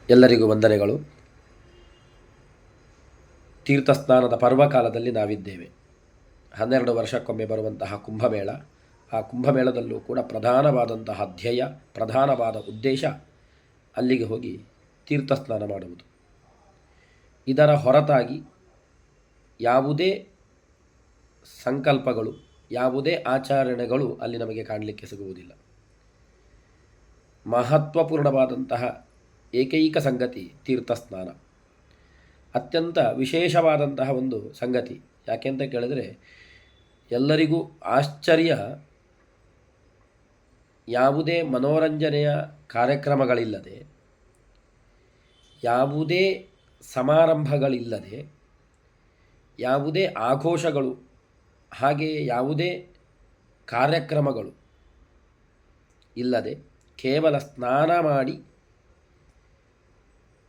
ಎಲ್ಲರಿಗೂ ವಂದನೆಗಳು. ತೀರ್ಥಸ್ನಾನದ ಪರ್ವಕಾಲದಲ್ಲಿ ನಾವಿದ್ದೇವೆ. 12 ವರ್ಷಕ್ಕೊಮ್ಮೆ ಬರುವಂತಹ ಕುಂಭಮೇಳ. ಆ ಕುಂಭಮೇಳದಲ್ಲೂ ಕೂಡ ಪ್ರಧಾನವಾದಂತಹ ಧ್ಯೇಯ, ಪ್ರಧಾನವಾದ ಉದ್ದೇಶ ಅಲ್ಲಿಗೆ ಹೋಗಿ ತೀರ್ಥಸ್ನಾನ ಮಾಡುವುದು. ಇದರ ಹೊರತಾಗಿ ಯಾವುದೇ ಸಂಕಲ್ಪಗಳು, ಯಾವುದೇ ಆಚರಣೆಗಳು ಅಲ್ಲಿ ನಮಗೆ ಕಾಣಲಿಕ್ಕೆ ಸಿಗುವುದಿಲ್ಲ. ಮಹತ್ವಪೂರ್ಣವಾದಂತಹ ಏಕೈಕ ಸಂಗತಿ ತೀರ್ಥಸ್ನಾನ. ಅತ್ಯಂತ ವಿಶೇಷವಾದಂತಹ ಒಂದು ಸಂಗತಿ. ಯಾಕೆ ಅಂತ ಕೇಳಿದರೆ, ಎಲ್ಲರಿಗೂ ಆಶ್ಚರ್ಯ, ಯಾವುದೇ ಮನೋರಂಜನೆಯ ಕಾರ್ಯಕ್ರಮಗಳಿಲ್ಲದೆ, ಯಾವುದೇ ಸಮಾರಂಭಗಳಿಲ್ಲದೆ, ಯಾವುದೇ ಆಘೋಷಗಳು, ಹಾಗೆಯೇ ಯಾವುದೇ ಕಾರ್ಯಕ್ರಮಗಳು ಇಲ್ಲದೆ ಕೇವಲ ಸ್ನಾನ ಮಾಡಿ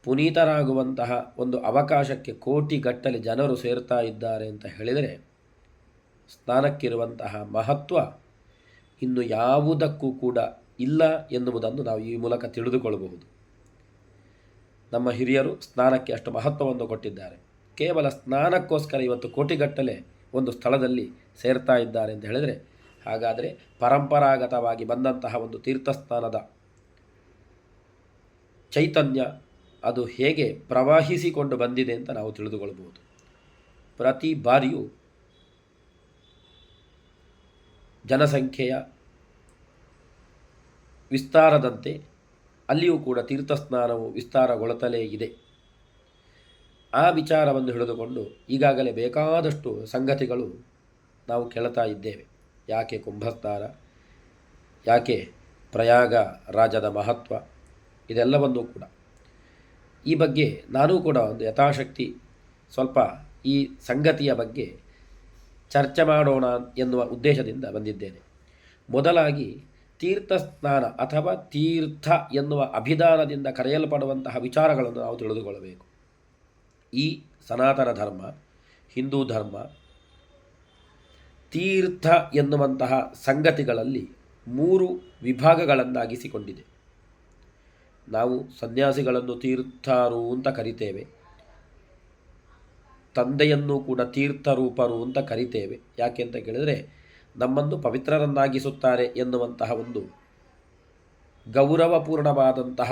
ಪುನೀತರಾಗುವಂತಹ ಒಂದು ಅವಕಾಶಕ್ಕೆ ಕೋಟಿಗಟ್ಟಲೆ ಜನರು ಸೇರ್ತಾ ಇದ್ದಾರೆ ಅಂತ ಹೇಳಿದರೆ, ಸ್ನಾನಕ್ಕಿರುವಂತಹ ಮಹತ್ವ ಇನ್ನು ಯಾವುದಕ್ಕೂ ಕೂಡ ಇಲ್ಲ ಎನ್ನುವುದನ್ನು ನಾವು ಈ ಮೂಲಕ ತಿಳಿದುಕೊಳ್ಳಬಹುದು. ನಮ್ಮ ಹಿರಿಯರು ಸ್ನಾನಕ್ಕೆ ಅಷ್ಟು ಮಹತ್ವವನ್ನು ಕೊಟ್ಟಿದ್ದಾರೆ. ಕೇವಲ ಸ್ನಾನಕ್ಕೋಸ್ಕರ ಇವತ್ತು ಕೋಟಿಗಟ್ಟಲೆ ಒಂದು ಸ್ಥಳದಲ್ಲಿ ಸೇರ್ತಾ ಇದ್ದಾರೆ ಅಂತ ಹೇಳಿದರೆ, ಹಾಗಾದರೆ ಪರಂಪರಾಗತವಾಗಿ ಬಂದಂತಹ ಒಂದು ತೀರ್ಥಸ್ನಾನದ ಚೈತನ್ಯ ಅದು ಹೇಗೆ ಪ್ರವಹಿಸಿಕೊಂಡು ಬಂದಿದೆ ಅಂತ ನಾವು ತಿಳಿದುಕೊಳ್ಳಬಹುದು. ಪ್ರತಿ ಬಾರಿಯೂ ಜನಸಂಖ್ಯೆಯ ವಿಸ್ತಾರದಂತೆ ಅಲ್ಲಿಯೂ ಕೂಡ ತೀರ್ಥಸ್ನಾನವು ವಿಸ್ತಾರಗೊಳ್ಳುತ್ತಲೇ ಇದೆ. ಆ ವಿಚಾರವನ್ನು ಹಿಡಿದುಕೊಂಡು ಈಗಾಗಲೇ ಬೇಕಾದಷ್ಟು ಸಂಗತಿಗಳು ನಾವು ಕೇಳ್ತಾ ಇದ್ದೇವೆ. ಯಾಕೆ ಕುಂಭಸ್ನಾನ, ಯಾಕೆ ಪ್ರಯಾಗ ರಾಜದ ಮಹತ್ವ, ಇದೆಲ್ಲವನ್ನೂ ಕೂಡ ಈ ಬಗ್ಗೆ ನಾನೂ ಕೂಡ ಒಂದು ಯಥಾಶಕ್ತಿ ಸ್ವಲ್ಪ ಈ ಸಂಗತಿಯ ಬಗ್ಗೆ ಚರ್ಚೆ ಮಾಡೋಣ ಎನ್ನುವ ಉದ್ದೇಶದಿಂದ ಬಂದಿದ್ದೇನೆ. ಮೊದಲಾಗಿ ತೀರ್ಥಸ್ನಾನ ಅಥವಾ ತೀರ್ಥ ಎನ್ನುವ ಅಭಿಧಾನದಿಂದ ಕರೆಯಲ್ಪಡುವಂತಹ ವಿಚಾರಗಳನ್ನು ನಾವು ತಿಳಿದುಕೊಳ್ಳಬೇಕು. ಈ ಸನಾತನ ಧರ್ಮ, ಹಿಂದೂ ಧರ್ಮ, ತೀರ್ಥ ಎನ್ನುವಂತಹ ಸಂಗತಿಗಳಲ್ಲಿ 3 ವಿಭಾಗಗಳನ್ನಾಗಿಸಿಕೊಂಡಿದೆ. ನಾವು ಸನ್ಯಾಸಿಗಳನ್ನು ತೀರ್ಥರು ಅಂತ ಕರಿತೇವೆ, ತಂದೆಯನ್ನು ಕೂಡ ತೀರ್ಥರೂಪರು ಅಂತ ಕರಿತೇವೆ. ಯಾಕೆ ಅಂತ ಕೇಳಿದರೆ, ನಮ್ಮನ್ನು ಪವಿತ್ರರನ್ನಾಗಿಸುತ್ತಾರೆ ಎನ್ನುವಂತಹ ಒಂದು ಗೌರವಪೂರ್ಣವಾದಂತಹ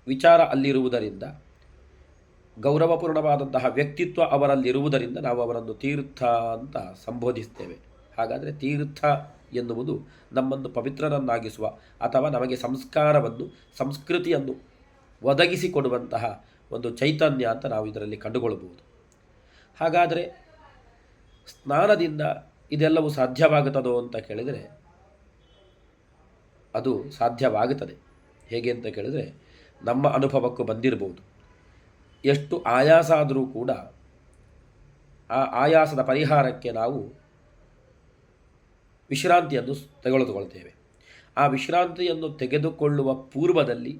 ವಿಚಾರ ಅಲ್ಲಿರುವುದರಿಂದ, ಗೌರವಪೂರ್ಣವಾದಂತಹ ವ್ಯಕ್ತಿತ್ವ ಅವರಲ್ಲಿರುವುದರಿಂದ ನಾವು ಅವರನ್ನು ತೀರ್ಥ ಅಂತ ಸಂಬೋಧಿಸ್ತೇವೆ. ಹಾಗಾದರೆ ತೀರ್ಥ ಎನ್ನುವುದು ನಮ್ಮನ್ನು ಪವಿತ್ರರನ್ನಾಗಿಸುವ ಅಥವಾ ನಮಗೆ ಸಂಸ್ಕಾರವನ್ನು, ಸಂಸ್ಕೃತಿಯನ್ನು ಒದಗಿಸಿಕೊಡುವಂತಹ ಒಂದು ಚೈತನ್ಯ ಅಂತ ನಾವು ಇದರಲ್ಲಿ ಕಂಡುಕೊಳ್ಳಬಹುದು. ಹಾಗಾದರೆ ಸ್ನಾನದಿಂದ ಇದೆಲ್ಲವೂ ಸಾಧ್ಯವಾಗುತ್ತದೋ ಅಂತ ಕೇಳಿದರೆ, ಅದು ಸಾಧ್ಯವಾಗುತ್ತದೆ. ಹೇಗೆ ಅಂತ ಕೇಳಿದರೆ, ನಮ್ಮ ಅನುಭವಕ್ಕೂ ಬಂದಿರಬಹುದು. ಎಷ್ಟು ಆಯಾಸ ಆದರೂ ಕೂಡ ಆ ಆಯಾಸದ ಪರಿಹಾರಕ್ಕೆ ನಾವು ವಿಶ್ರಾಂತಿಯನ್ನು ತೆಗೆದುಕೊಳ್ತೇವೆ. ಆ ವಿಶ್ರಾಂತಿಯನ್ನು ತೆಗೆದುಕೊಳ್ಳುವ ಪೂರ್ವದಲ್ಲಿ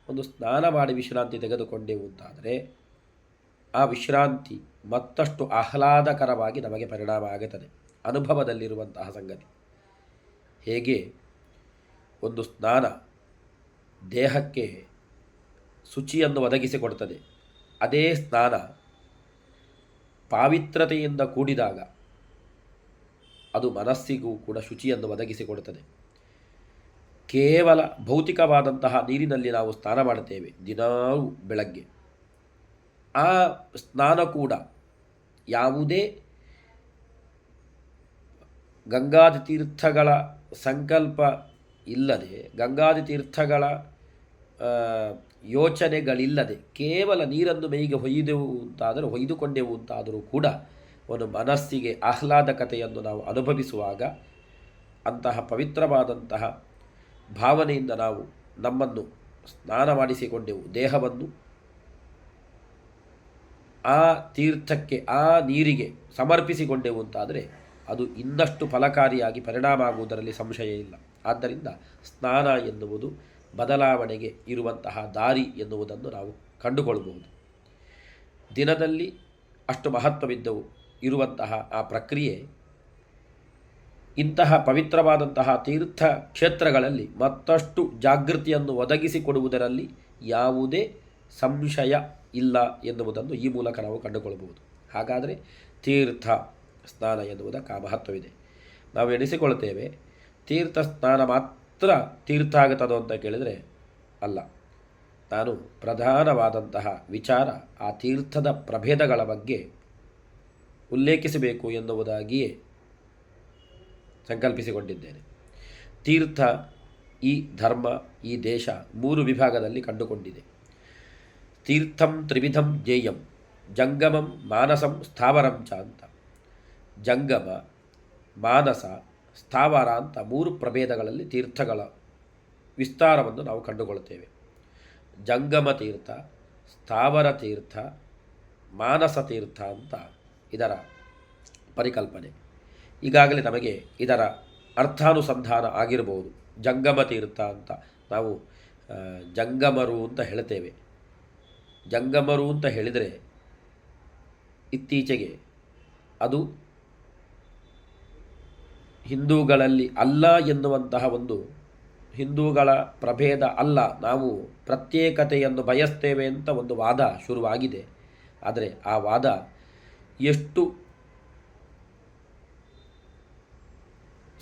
ಒಂದು ಸ್ನಾನ ಮಾಡಿ ವಿಶ್ರಾಂತಿ ತೆಗೆದುಕೊಂಡೆವು ಅಂತಾದರೆ, ಆ ವಿಶ್ರಾಂತಿ ಮತ್ತಷ್ಟು ಆಹ್ಲಾದಕರವಾಗಿ ನಮಗೆ ಪರಿಣಾಮ ಆಗುತ್ತದೆ. ಅನುಭವದಲ್ಲಿರುವಂತಹ ಸಂಗತಿ. ಹೇಗೆ ಒಂದು ಸ್ನಾನ ದೇಹಕ್ಕೆ ಶುಚಿಯನ್ನು ಒದಗಿಸಿಕೊಡ್ತದೆ, ಅದೇ ಸ್ನಾನ ಪಾವಿತ್ರತೆಯಿಂದ ಕೂಡಿದಾಗ ಅದು ಮನಸ್ಸಿಗೂ ಕೂಡ ಶುಚಿಯನ್ನು ಒದಗಿಸಿಕೊಡುತ್ತದೆ. ಕೇವಲ ಭೌತಿಕವಾದಂತಹ ನೀರಿನಲ್ಲಿ ನಾವು ಸ್ನಾನ ಮಾಡುತ್ತೇವೆ ದಿನಾಲೂ ಬೆಳಗ್ಗೆ. ಆ ಸ್ನಾನ ಕೂಡ ಯಾವುದೇ ಗಂಗಾದಿ ತೀರ್ಥಗಳ ಸಂಕಲ್ಪ ಇಲ್ಲದೆ, ಗಂಗಾದಿ ತೀರ್ಥಗಳ ಯೋಚನೆಗಳಿಲ್ಲದೆ, ಕೇವಲ ನೀರನ್ನು ಮೈಗೆ ಹೊಯ್ದುಕೊಂಡೆವು ಅಂತಾದರೂ ಕೂಡ ಒಂದು ಮನಸ್ಸಿಗೆ ಆಹ್ಲಾದಕತೆಯನ್ನು ನಾವು ಅನುಭವಿಸುವಾಗ, ಅಂತಹ ಪವಿತ್ರವಾದಂತಹ ಭಾವನೆಯಿಂದ ನಾವು ನಮ್ಮನ್ನು ಸ್ನಾನ ಮಾಡಿಸಿಕೊಂಡೆವು, ದೇಹವನ್ನು ಆ ತೀರ್ಥಕ್ಕೆ, ಆ ನೀರಿಗೆ ಸಮರ್ಪಿಸಿಕೊಂಡೆವು ಅಂತಾದರೆ ಅದು ಇನ್ನಷ್ಟು ಫಲಕಾರಿಯಾಗಿ ಪರಿಣಾಮ ಆಗುವುದರಲ್ಲಿ ಸಂಶಯ ಇಲ್ಲ. ಆದ್ದರಿಂದ ಸ್ನಾನ ಎನ್ನುವುದು ಬದಲಾವಣೆಗೆ ಇರುವಂತಹ ದಾರಿ ಎನ್ನುವುದನ್ನು ನಾವು ಕಂಡುಕೊಳ್ಳಬಹುದು. ದಿನದಲ್ಲಿ ಅಷ್ಟು ಮಹತ್ವವಿದ್ದವು ಇರುವಂತಹ ಆ ಪ್ರಕ್ರಿಯೆ ಇಂತಹ ಪವಿತ್ರವಾದಂತಹ ತೀರ್ಥ ಕ್ಷೇತ್ರಗಳಲ್ಲಿ ಮತ್ತಷ್ಟು ಜಾಗೃತಿಯನ್ನು ಒದಗಿಸಿಕೊಡುವುದರಲ್ಲಿ ಯಾವುದೇ ಸಂಶಯ ಇಲ್ಲ ಎನ್ನುವುದನ್ನು ಈ ಮೂಲಕ ನಾವು ಕಂಡುಕೊಳ್ಳಬಹುದು. ಹಾಗಾದರೆ ತೀರ್ಥ ಸ್ನಾನ ಎನ್ನುವುದಕ್ಕೆ ಆ ಮಹತ್ವವಿದೆ. ನಾವು ಎಣಿಸಿಕೊಳ್ತೇವೆ ತೀರ್ಥ ಸ್ನಾನ ಮಾತ್ರ ತೀರ್ಥ ಆಗುತ್ತದೋ ಅಂತ ಕೇಳಿದರೆ ಅಲ್ಲ. ನಾನು ಪ್ರಧಾನವಾದಂತಹ ವಿಚಾರ ಆ ತೀರ್ಥದ ಪ್ರಭೇದಗಳ ಬಗ್ಗೆ ಉಲ್ಲೇಖಿಸಬೇಕು ಎನ್ನುವುದಾಗಿಯೇ ಸಂಕಲ್ಪಿಸಿಕೊಂಡಿದ್ದೇನೆ. ತೀರ್ಥ ಈ ಧರ್ಮ ಈ ದೇಶ 3 ವಿಭಾಗದಲ್ಲಿ ಕಂಡುಕೊಂಡಿದೆ. ತೀರ್ಥಂ ತ್ರಿವಿಧಂ ಜ್ಞೇಯಂ ಜಂಗಮಂ ಮಾನಸಂ ಸ್ಥಾವರಂ ಚ ಅಂತ. ಜಂಗಮ, ಮಾನಸ, ಸ್ಥಾವರ ಅಂತ 3 ಪ್ರಭೇದಗಳಲ್ಲಿ ತೀರ್ಥಗಳ ವಿಸ್ತಾರವನ್ನು ನಾವು ಕಂಡುಕೊಳ್ಳುತ್ತೇವೆ. ಜಂಗಮ ತೀರ್ಥ, ಸ್ಥಾವರ ತೀರ್ಥ, ಮಾನಸ ತೀರ್ಥ ಅಂತ ಇದರ ಪರಿಕಲ್ಪನೆ. ಈಗಾಗಲೇ ನಮಗೆ ಇದರ ಅರ್ಥಾನುಸಂಧಾನ ಆಗಿರಬಹುದು. ಜಂಗಮ ತೀರ್ಥ ಅಂತ ನಾವು ಜಂಗಮರು ಅಂತ ಹೇಳ್ತೇವೆ. ಜಂಗಮರು ಅಂತ ಹೇಳಿದರೆ ಇತ್ತೀಚೆಗೆ ಅದು ಹಿಂದೂಗಳಲ್ಲಿ ಅಲ್ಲ ಎನ್ನುವಂತಹ ಒಂದು ಹಿಂದೂಗಳ ಪ್ರಭೇದ ಅಲ್ಲ, ನಾವು ಪ್ರತ್ಯೇಕತೆಯನ್ನು ಬಯಸ್ತೇವೆ ಅಂತ ಒಂದು ವಾದ ಶುರುವಾಗಿದೆ. ಆದರೆ ಆ ವಾದ ಎಷ್ಟು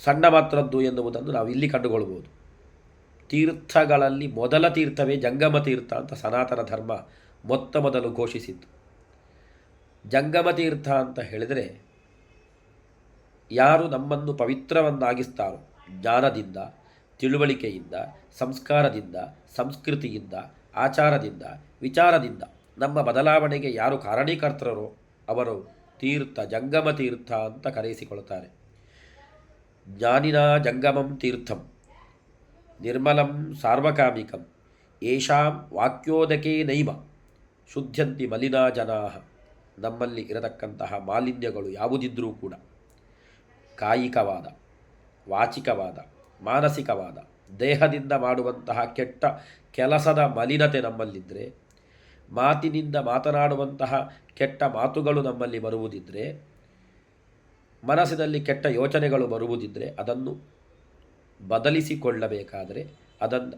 ಸಣ್ಣ ಮಾತ್ರದ್ದು ಎನ್ನುವುದನ್ನು ನಾವು ಇಲ್ಲಿ ಕಂಡುಕೊಳ್ಳಬಹುದು. ತೀರ್ಥಗಳಲ್ಲಿ ಮೊದಲ ತೀರ್ಥವೇ ಜಂಗಮ ತೀರ್ಥ ಅಂತ ಸನಾತನ ಧರ್ಮ ಮೊದಲು ಘೋಷಿಸಿತ್ತು. ಜಂಗಮ ತೀರ್ಥ ಅಂತ ಹೇಳಿದರೆ ಯಾರು ನಮ್ಮನ್ನು ಪವಿತ್ರವನ್ನಾಗಿಸ್ತಾರೋ, ಜ್ಞಾನದಿಂದ, ತಿಳುವಳಿಕೆಯಿಂದ, ಸಂಸ್ಕಾರದಿಂದ, ಸಂಸ್ಕೃತಿಯಿಂದ, ಆಚಾರದಿಂದ, ವಿಚಾರದಿಂದ ನಮ್ಮ ಬದಲಾವಣೆಗೆ ಯಾರು ಕಾರಣೀಕರ್ತರೋ ಅವರು ತೀರ್ಥ, ಜಂಗಮ ತೀರ್ಥ ಅಂತ ಕರೆಯಿಸಿಕೊಳ್ತಾರೆ. ಜ್ಞಾನಿನ ಜಂಗಮಂ ತೀರ್ಥಂ ನಿರ್ಮಲಂ ಸಾರ್ವಕಾಮಿಕಂ ಯೇಷಾಂ ವಾಕ್ಯೋದಕೇ ನೈವ ಶುದ್ಧಂತಿ ಮಲಿನಾ ಜನಾ. ನಮ್ಮಲ್ಲಿ ಇರತಕ್ಕಂತಹ ಮಾಲಿನ್ಯಗಳು ಯಾವುದಿದ್ರೂ ಕೂಡ ಕಾಯಿಕವಾದ, ವಾಚಿಕವಾದ, ಮಾನಸಿಕವಾದ, ದೇಹದಿಂದ ಮಾಡುವಂತಹ ಕೆಟ್ಟ ಕೆಲಸದ ಮಲಿನತೆ ನಮ್ಮಲ್ಲಿದ್ದರೆ, ಮಾತಿನಿಂದ ಮಾತನಾಡುವಂತಹ ಕೆಟ್ಟ ಮಾತುಗಳು ನಮ್ಮಲ್ಲಿ ಬರುವುದಿದ್ದರೆ, ಮನಸ್ಸಿನಲ್ಲಿ ಕೆಟ್ಟ ಯೋಚನೆಗಳು ಬರುವುದಿದ್ದರೆ ಅದನ್ನು ಬದಲಿಸಿಕೊಳ್ಳಬೇಕಾದರೆ,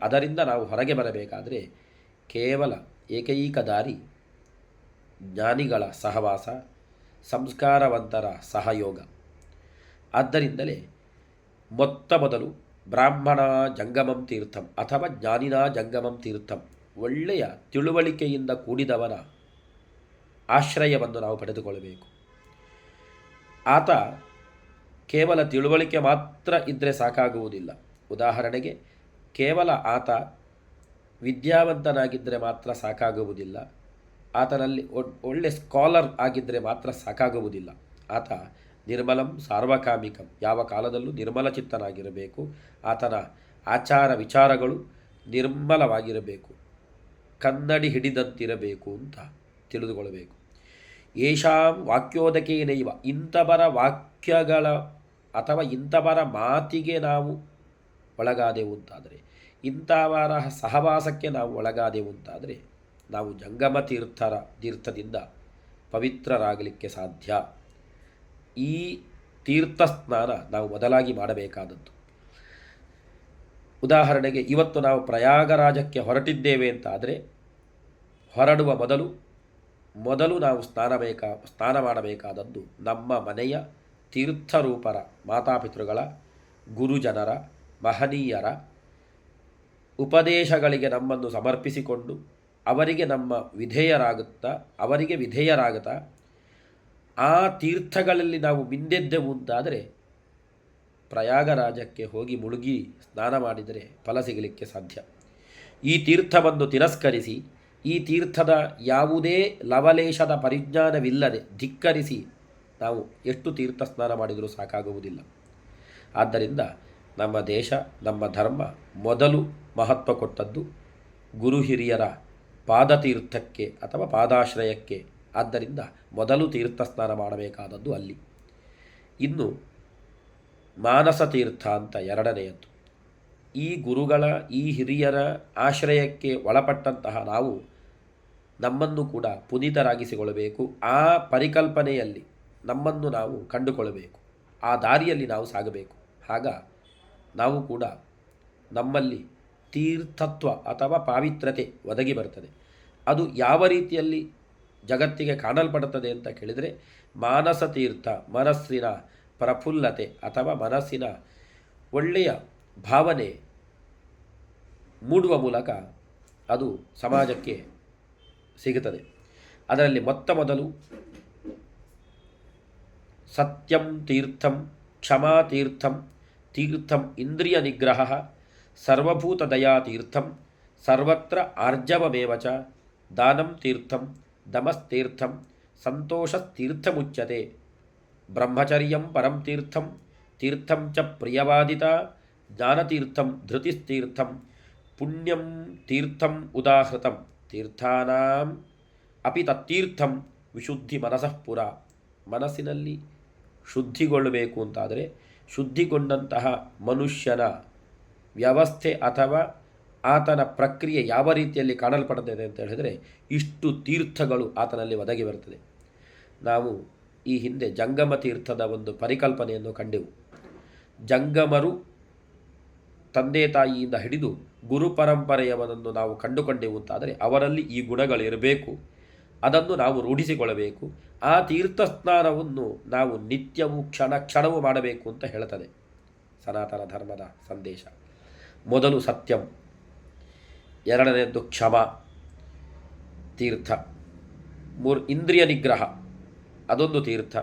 ಅದರಿಂದ ನಾವು ಹೊರಗೆ ಬರಬೇಕಾದರೆ ಕೇವಲ ಏಕೈಕ ದಾರಿ ಜ್ಞಾನಿಗಳ ಸಹವಾಸ, ಸಂಸ್ಕಾರವಂತರ ಸಹಯೋಗ. ಆದ್ದರಿಂದಲೇ ಮೊದಲು ಬ್ರಾಹ್ಮಣ ಜಂಗಮಂ ತೀರ್ಥಂ ಅಥವಾ ಜ್ಞಾನಿನ ಜಂಗಮಂ ತೀರ್ಥಂ, ಒಳ್ಳೆಯ ತಿಳುವಳಿಕೆಯಿಂದ ಕೂಡಿದವನ ಆಶ್ರಯವನ್ನು ನಾವು ಪಡೆದುಕೊಳ್ಳಬೇಕು. ಆತ ಕೇವಲ ತಿಳುವಳಿಕೆ ಮಾತ್ರ ಇದ್ದರೆ ಸಾಕಾಗುವುದಿಲ್ಲ. ಉದಾಹರಣೆಗೆ ಕೇವಲ ಆತ ವಿದ್ಯಾವಂತನಾಗಿದ್ದರೆ ಮಾತ್ರ ಸಾಕಾಗುವುದಿಲ್ಲ, ಆತನಲ್ಲಿ ಒಳ್ಳೆ ಸ್ಕಾಲರ್ ಆಗಿದ್ದರೆ ಮಾತ್ರ ಸಾಕಾಗುವುದಿಲ್ಲ. ಆತ ನಿರ್ಮಲಂ ಸಾರ್ವಕಾಮಿಕಂ, ಯಾವ ಕಾಲದಲ್ಲೂ ನಿರ್ಮಲ ಚಿತ್ತನಾಗಿರಬೇಕು. ಆತನ ಆಚಾರ ವಿಚಾರಗಳು ನಿರ್ಮಲವಾಗಿರಬೇಕು, ಕನ್ನಡಿ ಹಿಡಿದಂತಿರಬೇಕು ಅಂತ ತಿಳಿದುಕೊಳ್ಳಬೇಕು. ಯೇಷಾಂ ವಾಕ್ಯೋದಕೇನೈವ, ಇಂಥವರ ವಾಕ್ಯಗಳ ಅಥವಾ ಇಂಥವರ ಮಾತಿಗೆ ನಾವು ಒಳಗಾದೆವು ಅಂತಾದರೆ, ಇಂಥವರ ಸಹವಾಸಕ್ಕೆ ನಾವು ಒಳಗಾದೆವು ಅಂತಾದರೆ ನಾವು ಜಂಗಮ ತೀರ್ಥದಿಂದ ಪವಿತ್ರರಾಗಲಿಕ್ಕೆ ಸಾಧ್ಯ. ಈ ತೀರ್ಥ ಸ್ನಾನ ನಾವು ಮೊದಲಾಗಿ ಮಾಡಬೇಕಾದದ್ದು. ಉದಾಹರಣೆಗೆ ಇವತ್ತು ನಾವು ಪ್ರಯಾಗರಾಜಕ್ಕೆ ಹೊರಟಿದ್ದೇವೆ ಅಂತಾದರೆ ಹೊರಡುವ ಮೊದಲು ನಾವು ಸ್ನಾನ ಮಾಡಬೇಕಾದದ್ದು ನಮ್ಮ ಮನೆಯ ತೀರ್ಥರೂಪರ, ಮಾತಾಪಿತೃಗಳ, ಗುರುಜನರ, ಮಹನೀಯರ ಉಪದೇಶಗಳಿಗೆ ನಮ್ಮನ್ನು ಸಮರ್ಪಿಸಿಕೊಂಡು ಅವರಿಗೆ ವಿಧೇಯರಾಗುತ್ತಾ ಆ ತೀರ್ಥಗಳಲ್ಲಿ ನಾವು ಮಿಂದೆದ್ದೆವು ಅಂತಾದರೆ ಪ್ರಯಾಗರಾಜಕ್ಕೆ ಹೋಗಿ ಮುಳುಗಿ ಸ್ನಾನ ಮಾಡಿದರೆ ಫಲ ಸಿಗಲಿಕ್ಕೆ ಸಾಧ್ಯ. ಈ ತೀರ್ಥವನ್ನು ತಿರಸ್ಕರಿಸಿ, ಈ ತೀರ್ಥದ ಯಾವುದೇ ಲವಲೇಶದ ಪರಿಜ್ಞಾನವಿಲ್ಲದೆ ಧಿಕ್ಕರಿಸಿ ನಾವು ಎಷ್ಟು ತೀರ್ಥ ಸ್ನಾನ ಮಾಡಿದರೂ ಸಾಕಾಗುವುದಿಲ್ಲ. ಆದ್ದರಿಂದ ನಮ್ಮ ದೇಶ, ನಮ್ಮ ಧರ್ಮ ಮೊದಲು ಮಹತ್ವ ಕೊಟ್ಟದ್ದು ಗುರು ಹಿರಿಯರ ಪಾದತೀರ್ಥಕ್ಕೆ ಅಥವಾ ಪಾದಾಶ್ರಯಕ್ಕೆ. ಆದ್ದರಿಂದ ಮೊದಲು ತೀರ್ಥ ಸ್ನಾನ ಮಾಡಬೇಕಾದದ್ದು ಅಲ್ಲಿ. ಇನ್ನು ಮಾನಸ ತೀರ್ಥ ಅಂತ ಎರಡನೆಯದ್ದು. ಈ ಗುರುಗಳ, ಈ ಹಿರಿಯರ ಆಶ್ರಯಕ್ಕೆ ಒಳಪಟ್ಟಂತಹ ನಾವು ನಮ್ಮನ್ನು ಕೂಡ ಪುನೀತರಾಗಿಸಿಕೊಳ್ಳಬೇಕು. ಆ ಪರಿಕಲ್ಪನೆಯಲ್ಲಿ ನಮ್ಮನ್ನು ನಾವು ಕಂಡುಕೊಳ್ಳಬೇಕು, ಆ ದಾರಿಯಲ್ಲಿ ನಾವು ಸಾಗಬೇಕು. ಆಗ ನಾವು ಕೂಡ ನಮ್ಮಲ್ಲಿ ತೀರ್ಥತ್ವ ಅಥವಾ ಪಾವಿತ್ರತೆ ಒದಗಿ ಬರ್ತದೆ. ಅದು ಯಾವ ರೀತಿಯಲ್ಲಿ ಜಗತ್ತಿಗೆ ಕಾಣಲ್ಪಡುತ್ತದೆ ಅಂತ ಕೇಳಿದರೆ, ಮಾನಸ ತೀರ್ಥ, ಮನಸ್ಸಿನ ಪ್ರಫುಲ್ಲತೆ ಅಥವಾ ಮನಸ್ಸಿನ ಒಳ್ಳೆಯ ಭಾವನೆ ಮೂಡುವ ಮೂಲಕ ಅದು ಸಮಾಜಕ್ಕೆ ಸಿಗುತ್ತದೆ. ಅದರಲ್ಲಿ ಮೊತ್ತ ಮೊದಲು ಸತ್ಯಂ ತೀರ್ಥಂ, ಕ್ಷಮಾ ತೀರ್ಥಂ, ತೀರ್ಥಂ ಇಂದ್ರಿಯ ನಿಗ್ರಹ, ಸರ್ವಭೂತ ದಯಾ ತೀರ್ಥಂ, ಸರ್ವತ್ರ ಆರ್ಜವಮೇವ ಚ, ದಾನಂ ತೀರ್ಥಂ, ದಮಸ್ತೀರ್ಥಂ, ಸಂತೋಷಸ್ತೀರ್ಥಮುಚ್ಯತೆ, ಬ್ರಹ್ಮಚರ್ಯಂ ಪರಂ ತೀರ್ಥಂ, ತೀರ್ಥಂ ಚ ಪ್ರಿಯವಾದಿತ, ಜ್ಞಾನತೀರ್ಥಂ ಧೃತಿಸ್ತೀರ್ಥಂ, ಪುಣ್ಯಂ ತೀರ್ಥಂ ಉದಾಹೃತಂ, ತೀರ್ಥಾನಾಂ ಅಪಿ ತತ್ತೀರ್ಥಂ ವಿಶುದ್ಧಿ ಮನಸಃ ಪುರ. ಮನಸ್ಸಿನಲ್ಲಿ ಶುದ್ಧಿಗೊಳ್ಳಬೇಕು ಅಂತಾದರೆ ಶುದ್ಧಿಗೊಂಡಂತಹ ಮನುಷ್ಯನ ವ್ಯವಸ್ಥೆ ಅಥವಾ ಆತನ ಪ್ರಕ್ರಿಯೆ ಯಾವ ರೀತಿಯಲ್ಲಿ ಕಾಣಲ್ಪಡುತ್ತದೆ ಅಂತ ಹೇಳಿದರೆ, ಇಷ್ಟು ತೀರ್ಥಗಳು ಆತನಲ್ಲಿ ಒದಗಿ ಬರುತ್ತದೆ. ನಾವು ಈ ಹಿಂದೆ ಜಂಗಮ ತೀರ್ಥದ ಒಂದು ಪರಿಕಲ್ಪನೆಯನ್ನು ಕಂಡೆವು. ಜಂಗಮರು ತಂದೆ ತಾಯಿಯಿಂದ ಹಿಡಿದು ಗುರು ಪರಂಪರೆಯವರನ್ನು ನಾವು ಕಂಡುಕೊಂಡೆವು ಅಂತಾದರೆ ಅವರಲ್ಲಿ ಈ ಗುಣಗಳಿರಬೇಕು. ಅದನ್ನು ನಾವು ರೂಢಿಸಿಕೊಳ್ಳಬೇಕು. ಆ ತೀರ್ಥ ಸ್ನಾನವನ್ನು ನಾವು ನಿತ್ಯವೂ ಕ್ಷಣ ಕ್ಷಣವೂ ಮಾಡಬೇಕು ಅಂತ ಹೇಳ್ತದೆ ಸನಾತನ ಧರ್ಮದ ಸಂದೇಶ. ಮೊದಲು ಸತ್ಯಂ, ಎರಡನೆಯದ್ದು ಕ್ಷಮ ತೀರ್ಥ, ಇಂದ್ರಿಯ ನಿಗ್ರಹ ಅದೊಂದು ತೀರ್ಥ,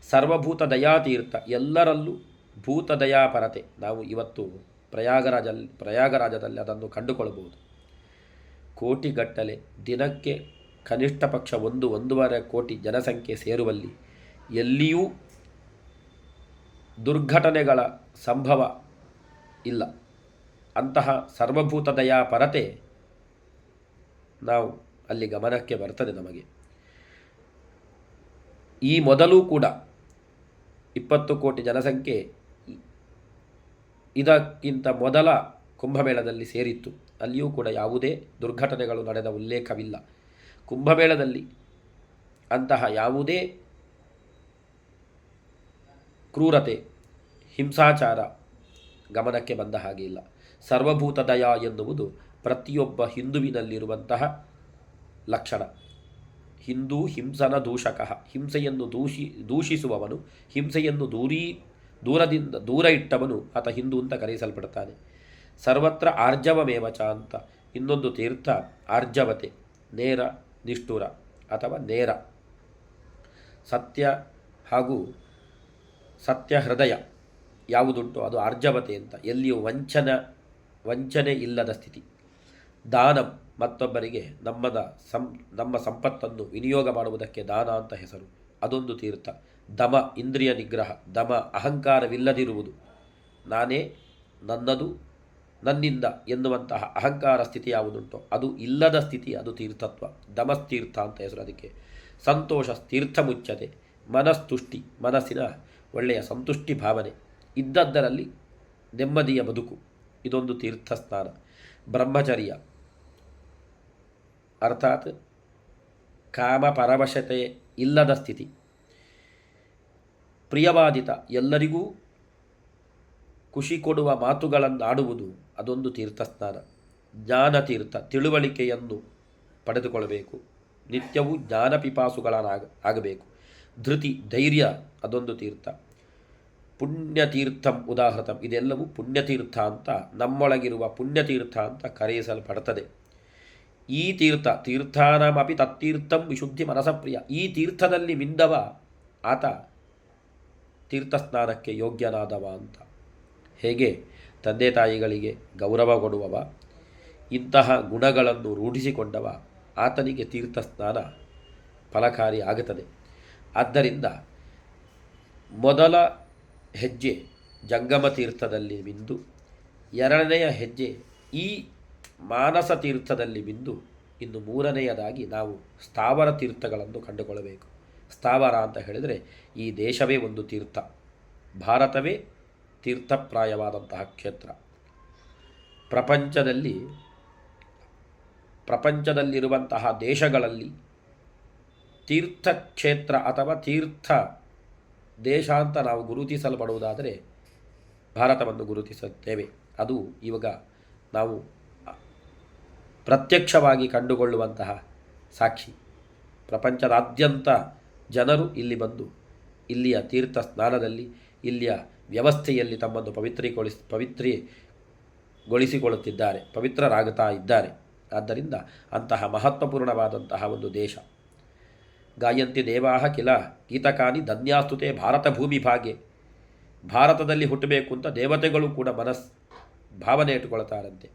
ಸರ್ವಭೂತ ದಯಾ ತೀರ್ಥ, ಎಲ್ಲರಲ್ಲೂ ಭೂತ ದಯಾಪರತೆ. ನಾವು ಇವತ್ತು ಪ್ರಯಾಗರಾಜದಲ್ಲಿ ಅದನ್ನು ಕಂಡುಕೊಳ್ಳಬಹುದು. ಕೋಟಿಗಟ್ಟಲೆ ದಿನಕ್ಕೆ ಕನಿಷ್ಠ ಪಕ್ಷ 1-1.5 ಕೋಟಿ ಜನಸಂಖ್ಯೆ ಸೇರುವಲ್ಲಿ ಎಲ್ಲಿಯೂ ದುರ್ಘಟನೆಗಳ ಸಂಭವ ಇಲ್ಲ. ಅಂತಹ ಸರ್ವಭೂತ ದಯಾಪರತೆ ನಾವು ಅಲ್ಲಿ ಗಮನಕ್ಕೆ ಬರ್ತದೆ ನಮಗೆ. ಈ ಮೊದಲೂ ಕೂಡ 20 ಕೋಟಿ ಜನಸಂಖ್ಯೆ ಇದಕ್ಕಿಂತ ಮೊದಲ ಕುಂಭಮೇಳದಲ್ಲಿ ಸೇರಿತ್ತು. ಅಲ್ಲಿಯೂ ಕೂಡ ಯಾವುದೇ ದುರ್ಘಟನೆಗಳು ನಡೆದ ಉಲ್ಲೇಖವಿಲ್ಲ. ಕುಂಭಮೇಳದಲ್ಲಿ ಅಂತಹ ಯಾವುದೇ ಕ್ರೂರತೆ, ಹಿಂಸಾಚಾರ ಗಮನಕ್ಕೆ ಬಂದ ಹಾಗೆ ಇಲ್ಲ. ಸರ್ವಭೂತ ದಯಾ ಎನ್ನುವುದು ಪ್ರತಿಯೊಬ್ಬ ಹಿಂದುವಿನಲ್ಲಿರುವಂತಹ ಲಕ್ಷಣ. ಹಿಂದೂ ಹಿಂಸನ ದೂಷಕಃ, ಹಿಂಸೆಯನ್ನು ದೂಷಿಸುವವನು, ಹಿಂಸೆಯನ್ನು ದೂರ ಇಟ್ಟವನು ಆತ ಹಿಂದೂ ಅಂತ ಕರೆಯಲ್ಪಡ್ತಾನೆ. ಸರ್ವತ್ರ ಆರ್ಜವಮೇವಚ ಅಂತ ಇನ್ನೊಂದು ತೀರ್ಥ ಆರ್ಜವತೆ, ನೇರ ನಿಷ್ಠುರ ಅಥವಾ ನೇರ, ಸತ್ಯ ಹಾಗೂ ಸತ್ಯ ಹೃದಯ ಯಾವುದುಂಟೋ ಅದು ಆರ್ಜವತೆ ಅಂತ, ಎಲ್ಲಿಯೂ ವಂಚನೆ ಇಲ್ಲದ ಸ್ಥಿತಿ. ದಾನಂ, ಮತ್ತೊಬ್ಬರಿಗೆ ನಮ್ಮ ಸಂಪತ್ತನ್ನು ವಿನಿಯೋಗ ಮಾಡುವುದಕ್ಕೆ ದಾನ ಅಂತ ಹೆಸರು, ಅದೊಂದು ತೀರ್ಥ. ದಮ, ಇಂದ್ರಿಯ ನಿಗ್ರಹ, ದಮ ಅಹಂಕಾರವಿಲ್ಲದಿರುವುದು, ನಾನೇ, ನನ್ನದು, ನನ್ನಿಂದ ಎನ್ನುವಂತಹ ಅಹಂಕಾರ ಸ್ಥಿತಿ ಯಾವುದುಂಟೋ ಅದು ಇಲ್ಲದ ಸ್ಥಿತಿ, ಅದು ತೀರ್ಥತ್ವ, ದಮಸ್ತೀರ್ಥ ಅಂತ ಹೆಸರು ಅದಕ್ಕೆ. ಸಂತೋಷ ತೀರ್ಥ ಮುಚ್ಚತೆ, ಮನಸ್ತುಷ್ಟಿ, ಮನಸ್ಸಿನ ಒಳ್ಳೆಯ ಸಂತುಷ್ಟಿ ಭಾವನೆ, ಇದ್ದದ್ದರಲ್ಲಿ ನೆಮ್ಮದಿಯ ಬದುಕು, ಇದೊಂದು ತೀರ್ಥ ಸ್ನಾನ. ಬ್ರಹ್ಮಚರ್ಯ ಅರ್ಥಾತ್ ಕಾಮ ಪರವಶತೆ ಇಲ್ಲದ ಸ್ಥಿತಿ. ಪ್ರಿಯವಾದಿತ, ಎಲ್ಲರಿಗೂ ಖುಷಿ ಕೊಡುವ ಮಾತುಗಳನ್ನಾಡುವುದು, ಅದೊಂದು ತೀರ್ಥಸ್ನಾನ. ಜ್ಞಾನತೀರ್ಥ, ತಿಳುವಳಿಕೆಯನ್ನು ಪಡೆದುಕೊಳ್ಳಬೇಕು, ನಿತ್ಯವೂ ಜ್ಞಾನ ಆಗಬೇಕು. ಧೃತಿ, ಧೈರ್ಯ, ಅದೊಂದು ತೀರ್ಥ. ಪುಣ್ಯತೀರ್ಥಂ ಉದಾಹೃತಂ, ಇದೆಲ್ಲವೂ ಪುಣ್ಯತೀರ್ಥ ಅಂತ, ನಮ್ಮೊಳಗಿರುವ ಪುಣ್ಯತೀರ್ಥ ಅಂತ ಕರೆಯಿಸಲ್ಪಡುತ್ತದೆ. ಈ ತೀರ್ಥಾನಾಮಪಿ ತತ್ತೀರ್ಥಂ ವಿಶುದ್ಧಿ ಮನಸಪ್ರಿಯ, ಈ ತೀರ್ಥದಲ್ಲಿ ಮಿಂದವ ಆತ ತೀರ್ಥಸ್ನಾನಕ್ಕೆ ಯೋಗ್ಯನಾದವ ಅಂತ. ಹೇಗೆ ತಂದೆ ತಾಯಿಗಳಿಗೆ ಗೌರವ ಕೊಡುವವ, ಇಂತಹ ಗುಣಗಳನ್ನು ರೂಢಿಸಿಕೊಂಡವ, ಆತನಿಗೆ ತೀರ್ಥಸ್ನಾನ ಫಲಕಾರಿ ಆಗುತ್ತದೆ. ಆದ್ದರಿಂದ ಮೊದಲ ಹೆಜ್ಜೆ ಜಂಗಮ ತೀರ್ಥದಲ್ಲಿ ಮಿಂದು, ಎರಡನೆಯ ಹೆಜ್ಜೆ ಈ ಮಾನಸ ತೀರ್ಥದಲ್ಲಿ ಮಿಂದು, ಇನ್ನು ಮೂರನೆಯದಾಗಿ ನಾವು ಸ್ಥಾವರ ತೀರ್ಥಗಳನ್ನು ಕಂಡುಕೊಳ್ಳಬೇಕು. ಸ್ಥಾವರ ಅಂತ ಹೇಳಿದರೆ ಈ ದೇಶವೇ ಒಂದು ತೀರ್ಥ, ಭಾರತವೇ ತೀರ್ಥಪ್ರಾಯವಾದಂತಹ ಕ್ಷೇತ್ರ. ಪ್ರಪಂಚದಲ್ಲಿರುವಂತಹ ದೇಶಗಳಲ್ಲಿ ತೀರ್ಥಕ್ಷೇತ್ರ ಅಥವಾ ತೀರ್ಥ ದೇಶ ಅಂತ ನಾವು ಗುರುತಿಸಲ್ಪಡುವುದಾದರೆ ಭಾರತವನ್ನು ಗುರುತಿಸುತ್ತೇವೆ. ಅದು ಇವಾಗ ನಾವು ಪ್ರತ್ಯಕ್ಷವಾಗಿ ಕಂಡುಕೊಳ್ಳುವಂತಹ ಸಾಕ್ಷಿ. ಪ್ರಪಂಚದಾದ್ಯಂತ ಜನರು ಇಲ್ಲಿ ಬಂದು ಇಲ್ಲಿಯ ತೀರ್ಥ ಸ್ನಾನದಲ್ಲಿ, ಇಲ್ಲಿಯ ವ್ಯವಸ್ಥೆಯಲ್ಲಿ ತಮ್ಮನ್ನು ಪವಿತ್ರಗೊಳಿಸಿಕೊಳ್ಳುತ್ತಿದ್ದಾರೆ, ಪವಿತ್ರರಾಗುತ್ತಾ ಇದ್ದಾರೆ. ಆದ್ದರಿಂದ ಅಂತಹ ಮಹತ್ವಪೂರ್ಣವಾದಂತಹ ಒಂದು ದೇಶ. ಗಾಯಂತಿ ದೇವಾಹ ಕಿಲ ಗೀತಕಾನಿ ಧನ್ಯಾಸ್ತುತೆ ಭಾರತ ಭೂಮಿ ಭಾಗ್ಯ. ಭಾರತದಲ್ಲಿ ಹುಟ್ಟಬೇಕು ಅಂತ ದೇವತೆಗಳು ಕೂಡ ಭಾವನೆ ಇಟ್ಟುಕೊಳ್ತಾರಂತೆ.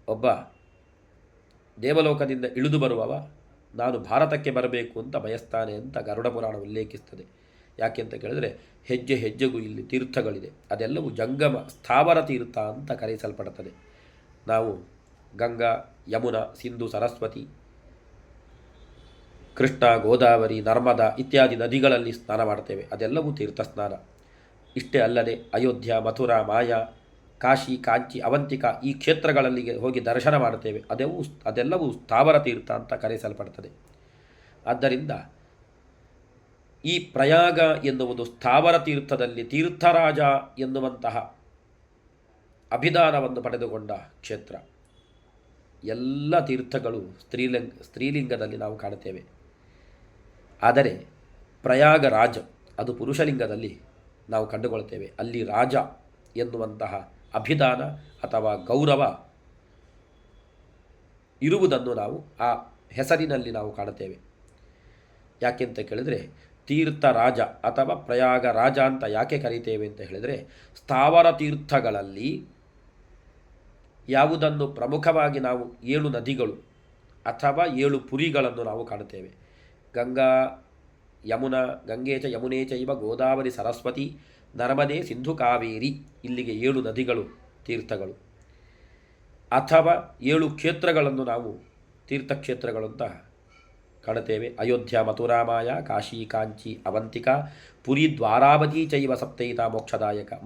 ಒಬ್ಬ ದೇವಲೋಕದಿಂದ ಇಳಿದು ಬರುವವ ನಾನು ಭಾರತಕ್ಕೆ ಬರಬೇಕು ಅಂತ ಬಯಸ್ತಾನೆ ಅಂತ ಗರುಡ ಪುರಾಣ ಉಲ್ಲೇಖಿಸ್ತದೆ. ಯಾಕೆ ಅಂತ ಕೇಳಿದರೆ ಹೆಜ್ಜೆ ಹೆಜ್ಜೆಗೂ ಇಲ್ಲಿ ತೀರ್ಥಗಳಿದೆ. ಅದೆಲ್ಲವೂ ಜಂಗಮ ಸ್ಥಾವರ ತೀರ್ಥ ಅಂತ ಕರೆಯಲ್ಪಡುತ್ತದೆ. ನಾವು ಗಂಗಾ, ಯಮುನಾ, ಸಿಂಧು, ಸರಸ್ವತಿ, ಕೃಷ್ಣ, ಗೋದಾವರಿ, ನರ್ಮದಾ ಇತ್ಯಾದಿ ನದಿಗಳಲ್ಲಿ ಸ್ನಾನ ಮಾಡ್ತೇವೆ. ಅದೆಲ್ಲವೂ ತೀರ್ಥ ಸ್ನಾನ. ಇಷ್ಟೇ ಅಲ್ಲದೆ ಅಯೋಧ್ಯ, ಮಥುರಾ, ಮಾಯಾ, ಕಾಶಿ, ಕಾಂಚಿ, ಅವಂತಿಕಾ ಈ ಕ್ಷೇತ್ರಗಳಲ್ಲಿ ಹೋಗಿ ದರ್ಶನ ಮಾಡುತ್ತೇವೆ. ಅದೆಲ್ಲವೂ ಸ್ಥಾವರ ತೀರ್ಥ ಅಂತ ಕರೆಯಲ್ಪಡುತ್ತದೆ. ಆದ್ದರಿಂದ ಈ ಪ್ರಯಾಗ ಎನ್ನುವುದು ಸ್ಥಾವರ ತೀರ್ಥದಲ್ಲಿ ತೀರ್ಥರಾಜ ಎನ್ನುವಂತಹ ಅಭಿಧಾನವನ್ನು ಪಡೆದುಕೊಂಡ ಕ್ಷೇತ್ರ. ಎಲ್ಲ ತೀರ್ಥಗಳು ಸ್ತ್ರೀಲಿಂಗದಲ್ಲಿ ನಾವು ಕಾಣುತ್ತೇವೆ. ಆದರೆ ಪ್ರಯಾಗ ರಾಜ ಅದು ಪುರುಷಲಿಂಗದಲ್ಲಿ ನಾವು ಕಂಡುಕೊಳ್ತೇವೆ. ಅಲ್ಲಿ ರಾಜ ಎನ್ನುವಂತಹ ಅಭಿಧಾನ ಅಥವಾ ಗೌರವ ಇರುವುದನ್ನು ನಾವು ಆ ಹೆಸರಿನಲ್ಲಿ ನಾವು ಕಾಣುತ್ತೇವೆ. ಯಾಕೆಂತ ಕೇಳಿದರೆ ತೀರ್ಥ ರಾಜ ಅಥವಾ ಪ್ರಯಾಗ ರಾಜ ಅಂತ ಯಾಕೆ ಕರೀತೇವೆ ಅಂತ ಹೇಳಿದರೆ, ಸ್ಥಾವರ ತೀರ್ಥಗಳಲ್ಲಿ ಯಾವುದನ್ನು ಪ್ರಮುಖವಾಗಿ ನಾವು 7 ನದಿಗಳು ಅಥವಾ 7 ಪುರಿಗಳನ್ನು ನಾವು ಕಾಣುತ್ತೇವೆ. ಗಂಗಾ, ಯಮುನಾ, ಗಂಗೆ ಚ ಯಮುನೆ ಚೈವ ಗೋದಾವರಿ ಸರಸ್ವತಿ ನರ್ಮದೆ ಸಿಂಧು ಕಾವೇರಿ. ಇಲ್ಲಿಗೆ 7 ನದಿಗಳು ತೀರ್ಥಗಳು ಅಥವಾ 7 ಕ್ಷೇತ್ರಗಳನ್ನು ನಾವು ತೀರ್ಥಕ್ಷೇತ್ರಗಳು ಅಂತ ಕಾಣುತ್ತೇವೆ. ಅಯೋಧ್ಯ, ಮಥುರಾ, ಮಾಯಾ, ಕಾಶಿ, ಕಾಂಚಿ, ಅವಂತಿಕಾ, ಪುರಿ, ದ್ವಾರಾವತಿ ಚೈವ ಸಪ್ತೈತ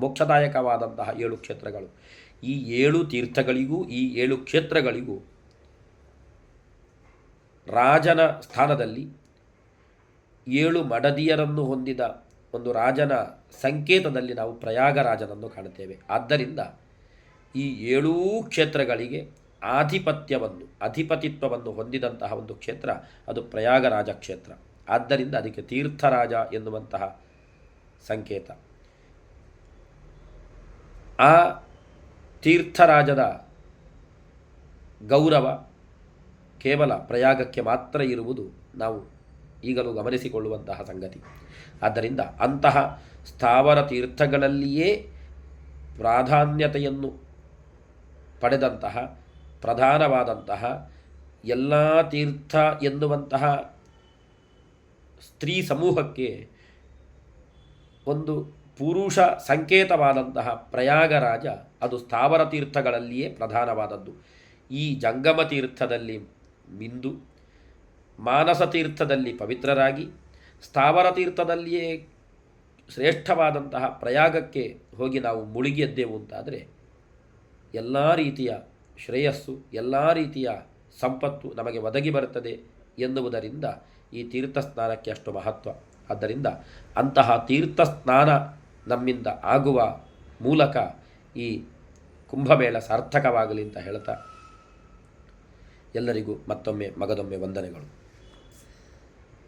ಮೋಕ್ಷದಾಯಕವಾದಂತಹ 7 ಕ್ಷೇತ್ರಗಳು. ಈ 7 ತೀರ್ಥಗಳಿಗೂ ಈ 7 ಕ್ಷೇತ್ರಗಳಿಗೂ ರಾಜನ ಸ್ಥಾನದಲ್ಲಿ 7 ಮಡದಿಯರನ್ನು ಹೊಂದಿದ ಒಂದು ರಾಜನ ಸಂಕೇತದಲ್ಲಿ ನಾವು ಪ್ರಯಾಗರಾಜನನ್ನು ಕಾಣುತ್ತೇವೆ. ಆದ್ದರಿಂದ ಈ 7 ಕ್ಷೇತ್ರಗಳಿಗೆ ಅಧಿಪತಿತ್ವವನ್ನು ಹೊಂದಿದಂತಹ ಒಂದು ಕ್ಷೇತ್ರ ಅದು ಪ್ರಯಾಗರಾಜ ಕ್ಷೇತ್ರ. ಆದ್ದರಿಂದ ಅದಕ್ಕೆ ತೀರ್ಥರಾಜ ಎನ್ನುವಂತಹ ಸಂಕೇತ. ಆ ತೀರ್ಥರಾಜದ ಗೌರವ ಕೇವಲ ಪ್ರಯಾಗಕ್ಕೆ ಮಾತ್ರ ಇರುವುದು ನಾವು ಈಗಲೂ ಗಮನಿಸಿಕೊಳ್ಳುವಂತಹ ಸಂಗತಿ. ಆದ್ದರಿಂದ ಅಂತಹ ಸ್ಥಾವರ ತೀರ್ಥಗಳಲ್ಲಿಯೇ ಪ್ರಾಧಾನ್ಯತೆಯನ್ನು ಪಡೆದಂತಹ ಪ್ರಧಾನವಾದಂತಹ ಎಲ್ಲ ತೀರ್ಥ ಎನ್ನುವಂತಹ ಸ್ತ್ರೀ ಸಮೂಹಕ್ಕೆ ಒಂದು ಪುರುಷ ಸಂಕೇತವಾದಂತಹ ಪ್ರಯಾಗರಾಜ ಅದು ಸ್ಥಾವರ ತೀರ್ಥಗಳಲ್ಲಿಯೇ ಪ್ರಧಾನವಾದದ್ದು. ಈ ಜಂಗಮ ತೀರ್ಥದಲ್ಲಿ ಮಿಂದು, ಮಾನಸ ತೀರ್ಥದಲ್ಲಿ ಪವಿತ್ರರಾಗಿ, ಸ್ಥಾವರ ತೀರ್ಥದಲ್ಲಿಯೇ ಶ್ರೇಷ್ಠವಾದಂತಹ ಪ್ರಯಾಗಕ್ಕೆ ಹೋಗಿ ನಾವು ಮುಳುಗಿಯದ್ದೇವು ಅಂತಾದರೆ ಎಲ್ಲ ರೀತಿಯ ಶ್ರೇಯಸ್ಸು, ಎಲ್ಲ ರೀತಿಯ ಸಂಪತ್ತು ನಮಗೆ ಒದಗಿ ಬರುತ್ತದೆ ಎನ್ನುವುದರಿಂದ ಈ ತೀರ್ಥ ಸ್ನಾನಕ್ಕೆ ಅಷ್ಟು ಮಹತ್ವ. ಆದ್ದರಿಂದ ಅಂತಹ ತೀರ್ಥ ಸ್ನಾನ ನಮ್ಮಿಂದ ಆಗುವ ಮೂಲಕ ಈ ಕುಂಭಮೇಳ ಸಾರ್ಥಕವಾಗಲಿ ಅಂತ ಹೇಳ್ತಾ ಎಲ್ಲರಿಗೂ ಮತ್ತೊಮ್ಮೆ ಮಗದೊಮ್ಮೆ ವಂದನೆಗಳು.